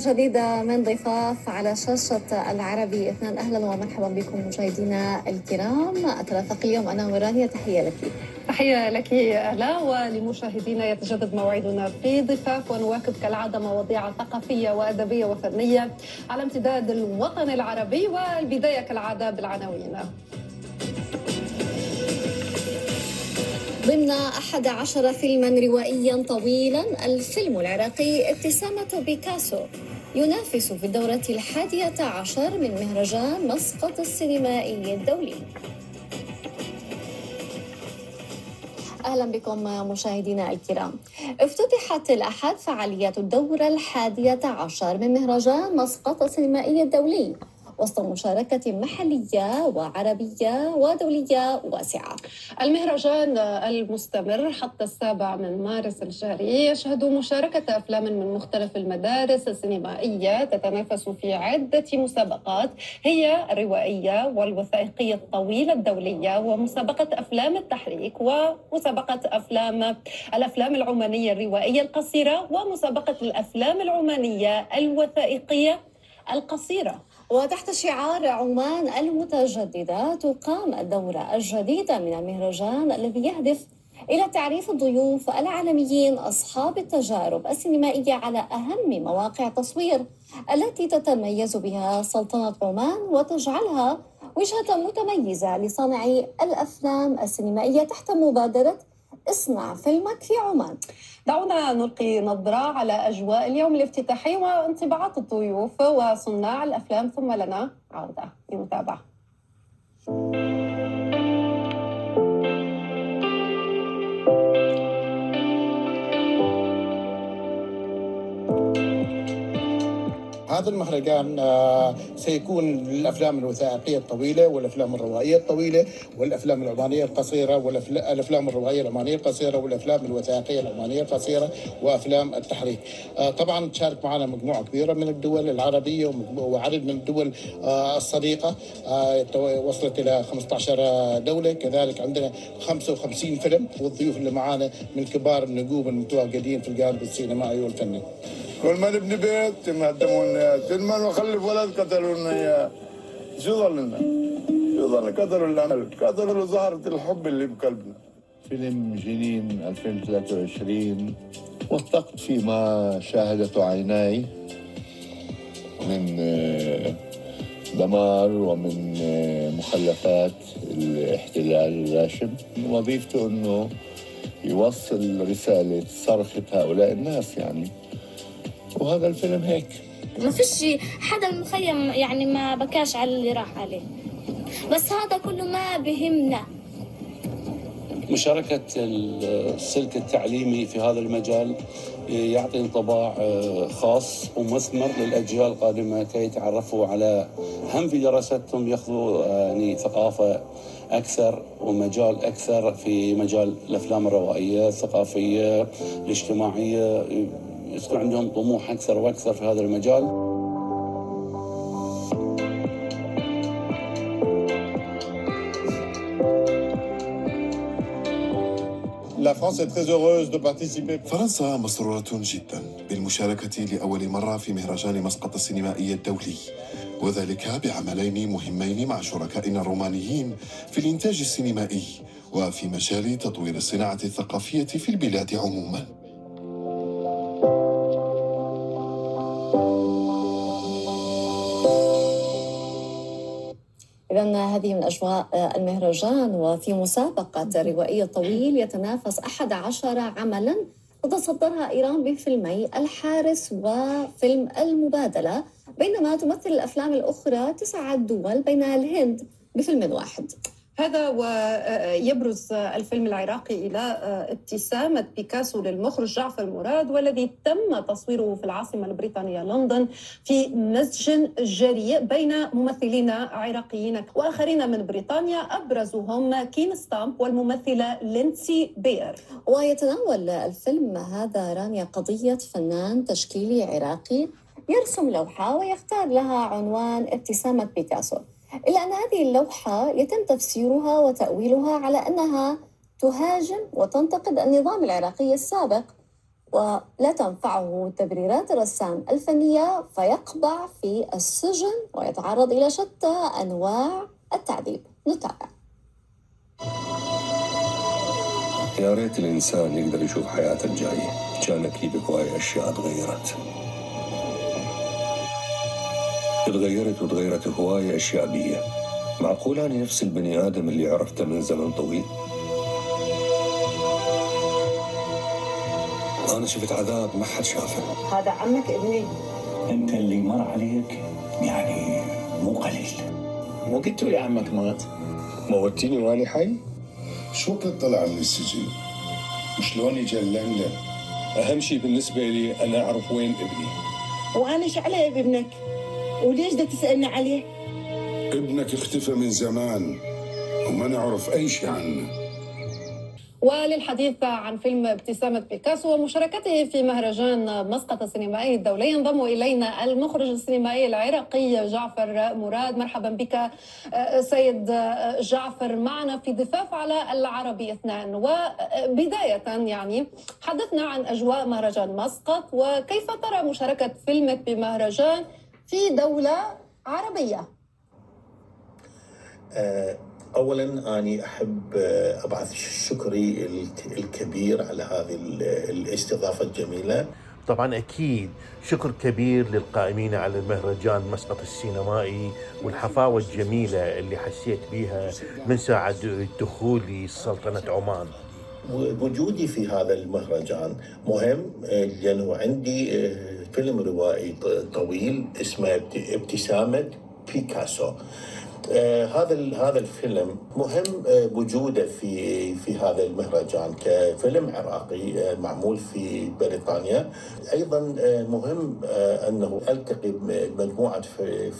جديدة من ضفاف على شاشة العربي اثنان. أهلا ومرحبا بكم مشاهدينا الكرام. أترافق اليوم أنا ورانيا، تحية لك. تحية لك آلاء، ولمشاهدينا يتجدد موعدنا في ضفاف، ونواكب كالعادة مواضيع ثقافية وأدبية وفنية على امتداد الوطن العربي، والبداية كالعادة بالعناوين. ضمن 11 فيلما روائيا طويلا، الفيلم العراقي ابتسامة بيكاسو ينافس في الدورة 11 من مهرجان مسقط السينمائي الدولي. أهلا بكم مشاهدينا الكرام. افتتحت الأحد فعاليات الدورة 11 من مهرجان مسقط السينمائي الدولي وسط مشاركة محلية وعربية ودولية واسعة. المهرجان المستمر حتى 7 من مارس الجاري يشهد مشاركة أفلام من مختلف المدارس السينمائية تتنافس في عدة مسابقات، هي الروائية والوثائقية الطويلة الدولية، ومسابقة أفلام التحريك، ومسابقة الأفلام العمانية الروائية القصيرة، ومسابقة الأفلام العمانية الوثائقية القصيرة. وتحت شعار عمان المتجددة تقام الدورة الجديدة من المهرجان الذي يهدف إلى تعريف الضيوف العالميين أصحاب التجارب السينمائية على أهم مواقع التصوير التي تتميز بها سلطنة عمان وتجعلها وجهة متميزة لصانعي الأفلام السينمائية تحت مبادرة اصنع فيلمك في عمان. دعونا نلقي نظرة على أجواء اليوم الافتتاحي وانطباعات الضيوف وصناع الأفلام، ثم لنا عودة للمتابعة. هذا المهرجان سيكون للأفلام الوثائقية الطويلة والأفلام الروائية الطويلة والأفلام العمانية القصيرة والأفلام الروائية العمانية القصيرة والأفلام الوثائقية العمانية القصيرة وأفلام التحريك. طبعا تشارك معنا مجموعة كبيرة من الدول العربية وعدد من الدول الصديقة، وصلت إلى 15 دولة. كذلك عندنا 55 فيلم، والضيوف اللي معنا من كبار النجوم المتواجدين في الجانب السينمائي والفني. كل ما نبني بيت يهدمونا اياه، كل ما نخلف ولد قتلونا اياه. شو ظل لنا؟ شو ظل؟ قتلوا الامل، قتلوا زهرة الحب اللي بقلبنا. فيلم جنين 2023 وثقت فيما شاهدته عيناي من دمار ومن مخلفات الاحتلال الغاشم. وظيفته انه يوصل رسالة صرخة هؤلاء الناس يعني، وهذا الفيلم هيك. ما فيش حدا المخيم يعني ما بكاش على اللي راح عليه، بس هذا كله ما بهمنا. مشاركة السلك التعليمي في هذا المجال يعطي انطباع خاص ومثمر للأجيال القادمة كي يتعرفوا على هم في دراستهم ياخذوا يعني ثقافة أكثر ومجال أكثر في مجال الأفلام الروائية الثقافية الاجتماعية، يكون عندهم طموح أكثر وأكثر في هذا المجال. فرنسا مسرورة جدا بالمشاركة لأول مرة في مهرجان مسقط السينمائي الدولي، وذلك بعملين مهمين مع شركائنا الرومانيين في الإنتاج السينمائي وفي مجال تطوير الصناعة الثقافية في البلاد عموما. إذن هذه من أجواء المهرجان. وفي مسابقة الروائي الطويل يتنافس 11 عملاً تتصدرها إيران بفيلمي الحارس وفيلم المبادلة، بينما تمثل الأفلام الأخرى 9 دول بينها الهند بفيلم واحد. هذا ويبرز الفيلم العراقي إلى ابتسامة بيكاسو للمخرج جعفر مراد، والذي تم تصويره في العاصمة البريطانية لندن في نسج جريء بين ممثلين عراقيين وآخرين من بريطانيا، أبرزهم كين ستامب والممثلة لينسي بير. ويتناول الفيلم هذا رانيا قضية فنان تشكيلي عراقي يرسم لوحة ويختار لها عنوان ابتسامة بيكاسو، إلا أن هذه اللوحة يتم تفسيرها وتأويلها على أنها تهاجم وتنتقد النظام العراقي السابق، ولا تنفعه تبريرات الرسام الفنية فيقبع في السجن ويتعرض إلى شتى أنواع التعذيب. نتابع. يا ريت الإنسان يقدر يشوف حياته الجاية، كان أكيد هواي أشياء تغيرت هواي أشياء بيه. معقول أنا نفس البني آدم اللي عرفته من زمن طويل؟ أنا شفت عذاب ما حد شافه. هذا عمك ابني، أنت اللي مر عليك يعني مو قليل. مو قلت لي عمك مات؟ موتيني وأنا حي؟ شو كنت طلع من السجن؟ وشلون اجى لندن؟ أهم شيء بالنسبة لي أنا أعرف وين ابني. وأنا إيش علي بابنك؟ وليش بدك تسألني عليه؟ ابنك اختفى من زمان وما نعرف أي شيء عنه. وللحديث عن فيلم ابتسامة بيكاسو ومشاركته في مهرجان مسقط السينمائي الدولي ينضم إلينا المخرج السينمائي العراقي جعفر مراد. مرحبا بك سيد جعفر معنا في ضفاف على العربي 2. وبداية يعني حدثنا عن أجواء مهرجان مسقط وكيف ترى مشاركة فيلمك بمهرجان في دولة عربية. أولاً أنا أحب أبعث شكري الكبير على هذه الاستضافة الجميلة. طبعا أكيد شكر كبير للقائمين على المهرجان مسقط السينمائي والحفاوة الجميلة اللي حسيت بها من ساعة دخولي سلطنة عمان. وجودي في هذا المهرجان مهم لأنه عندي فيلم روائي طويل اسمه ابتسامة بيكاسو. هذا الفيلم مهم وجوده في هذا المهرجان كفيلم عراقي معمول في بريطانيا. ايضا مهم انه التقي بمجموعه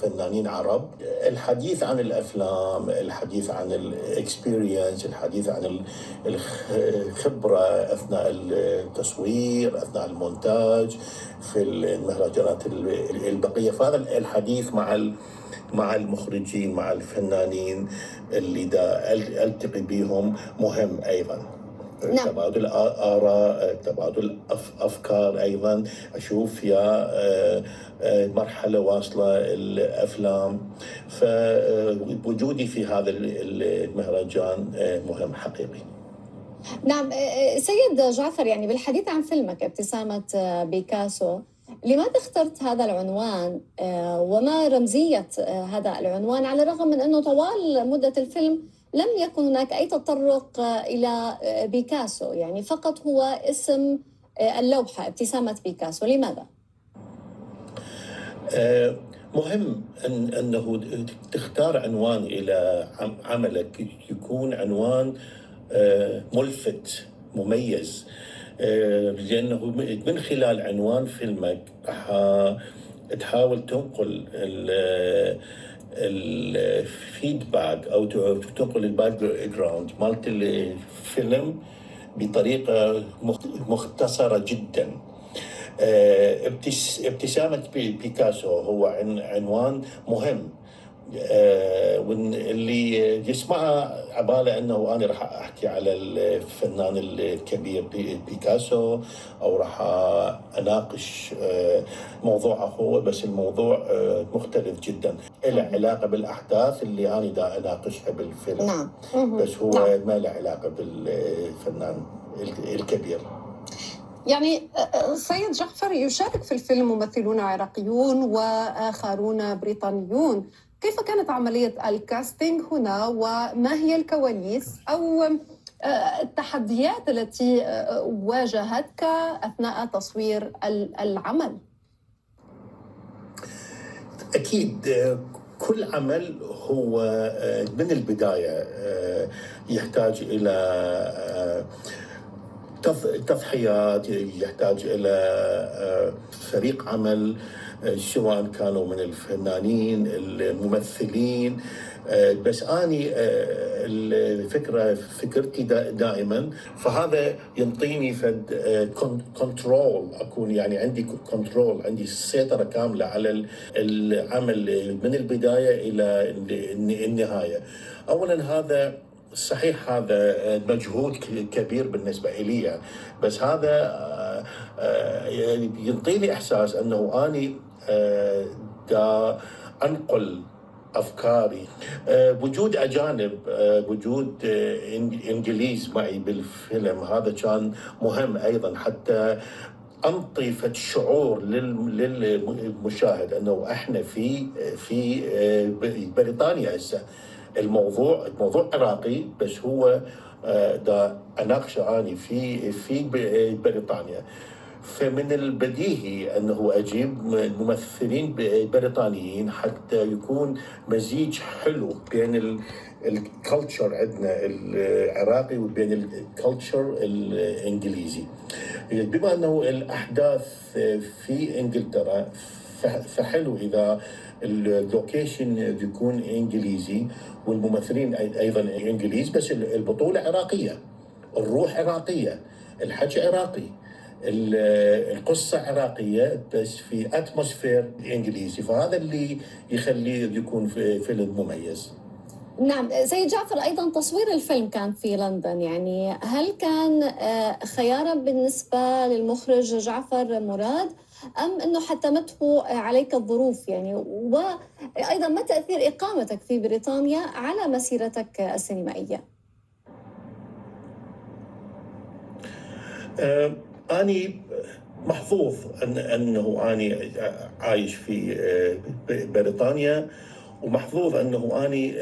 فنانين عرب. الحديث عن الافلام، الحديث عن الاكسبيرينس، الحديث عن الخبره اثناء التصوير، اثناء المونتاج في المهرجانات البقيه. فهذا الحديث مع المخرجين، مع الفنانين اللي دا التقي بهم مهم ايضا. نعم. تبادل آراء، تبادل افكار. ايضا اشوف يا مرحله واصله الافلام، فوجودي في هذا المهرجان مهم حقيقي. نعم سيد جعفر، يعني بالحديث عن فيلمك ابتسامة بيكاسو، لماذا اخترت هذا العنوان وما رمزية هذا العنوان، على الرغم من أنه طوال مدة الفيلم لم يكن هناك أي تطرق إلى بيكاسو، يعني فقط هو اسم اللوحة ابتسامة بيكاسو، لماذا؟ مهم أنه تختار عنوان إلى عملك يكون عنوان ملفت مميز، لأنه من خلال عنوان فيلمك راح تحاول تنقل الفيدباك أو تنقل الباك جراوند مالت الفيلم بطريقة مختصرة جدا. ابتسامة بيكاسو هو عنوان مهم، واللي يسمعها عباله انه انا راح احكي على الفنان الكبير بيكاسو او راح اناقش موضوعه هو، بس الموضوع مختلف جدا، له علاقه بالاحداث اللي انا دا اناقشها بالفيلم. نعم. بس هو نعم. ما له علاقه بالفنان الكبير. يعني سيد جعفر، يشارك في الفيلم ممثلون عراقيون وآخرون بريطانيون. كيف كانت عملية الكاستينج هنا وما هي الكواليس أو التحديات التي واجهتك أثناء تصوير العمل؟ أكيد كل عمل هو من البداية يحتاج إلى تضحيات، يحتاج إلى فريق عمل سواء كانوا من الفنانين الممثلين. بس أني فكرتي دائما، فهذا ينطيني كنترول، أكون يعني عندي كنترول، عندي سيطرة كاملة على العمل من البداية إلى النهاية. أولا هذا صحيح، هذا مجهود كبير بالنسبة إلي، بس هذا ينطيني إحساس أنه أني دا أنقل أفكاري. وجود أجانب، وجود إنجليز معي بالفيلم، هذا كان مهم أيضا حتى أنطي شعور للمشاهد أنه إحنا في بريطانيا هسه. الموضوع عراقي، بس هو دا أناقشه أني في بريطانيا. فمن البديهي أنه أجيب ممثلين بريطانيين حتى يكون مزيج حلو بين الكالتشر عندنا العراقي وبين الكالتشر الإنجليزي. بما أنه الأحداث في إنجلترا، فحلو إذا اللوكيشن يكون إنجليزي والممثلين أيضا إنجليز، بس البطولة عراقية، الروح عراقية، الحكي عراقي، القصة عراقية، بس في أتموسفير إنجليزي. فهذا اللي يخليه يكون فيلم مميز. نعم سيد جعفر، أيضا تصوير الفيلم كان في لندن، يعني هل كان خيارا بالنسبة للمخرج جعفر مراد، أم أنه حتمته عليك الظروف يعني؟ وأيضا ما تأثير إقامتك في بريطانيا على مسيرتك السينمائية؟ أني محظوظ أنه أني عايش في بريطانيا، ومحظوظ أنه أني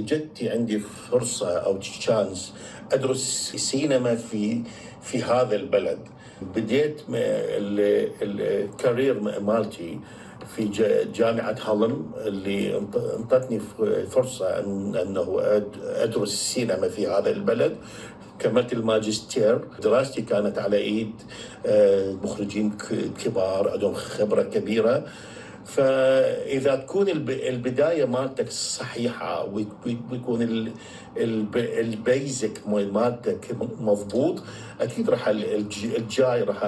جدتي عندي فرصة أو تشانس أدرس السينما في هذا البلد. بديت الكارير مالتي في جامعة هالم، اللي انطتني فرصة أنه أدرس السينما في هذا البلد. كملت الماجستير، دراستي كانت على ايد مخرجين كبار عندهم خبره كبيره. فاذا تكون البدايه مالتك صحيحه ويكون البيزك مالتك مضبوط، اكيد راح الجاي راح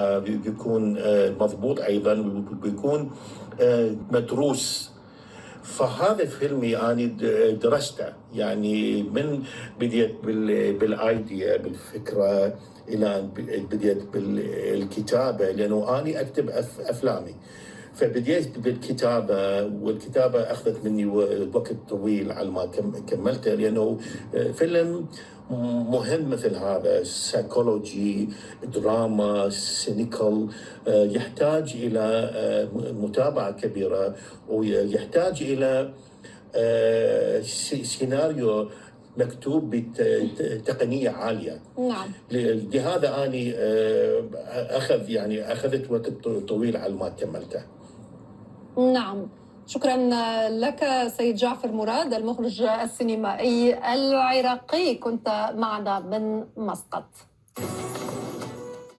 يكون مضبوط ايضا، ويكون مدروس. فهذا فيلمي أنا درسته، يعني من بديت بالايديا بالفكرة إلى بديت بالكتابة، لأنه أنا أكتب أفلامي. فبديت بالكتابة، والكتابة أخذت مني وقت طويل على ما كملته، لأنه فيلم مهم مثل هذا، سايكولوجي، دراما، سينيكال، يحتاج إلى متابعة كبيرة، ويحتاج إلى سيناريو مكتوب بتقنية عالية. نعم. لهذا أنا أخذت وقت طويل على ما كملته. نعم، شكرا لك سيد جعفر مراد، المخرج السينمائي العراقي، كنت معنا من مسقط.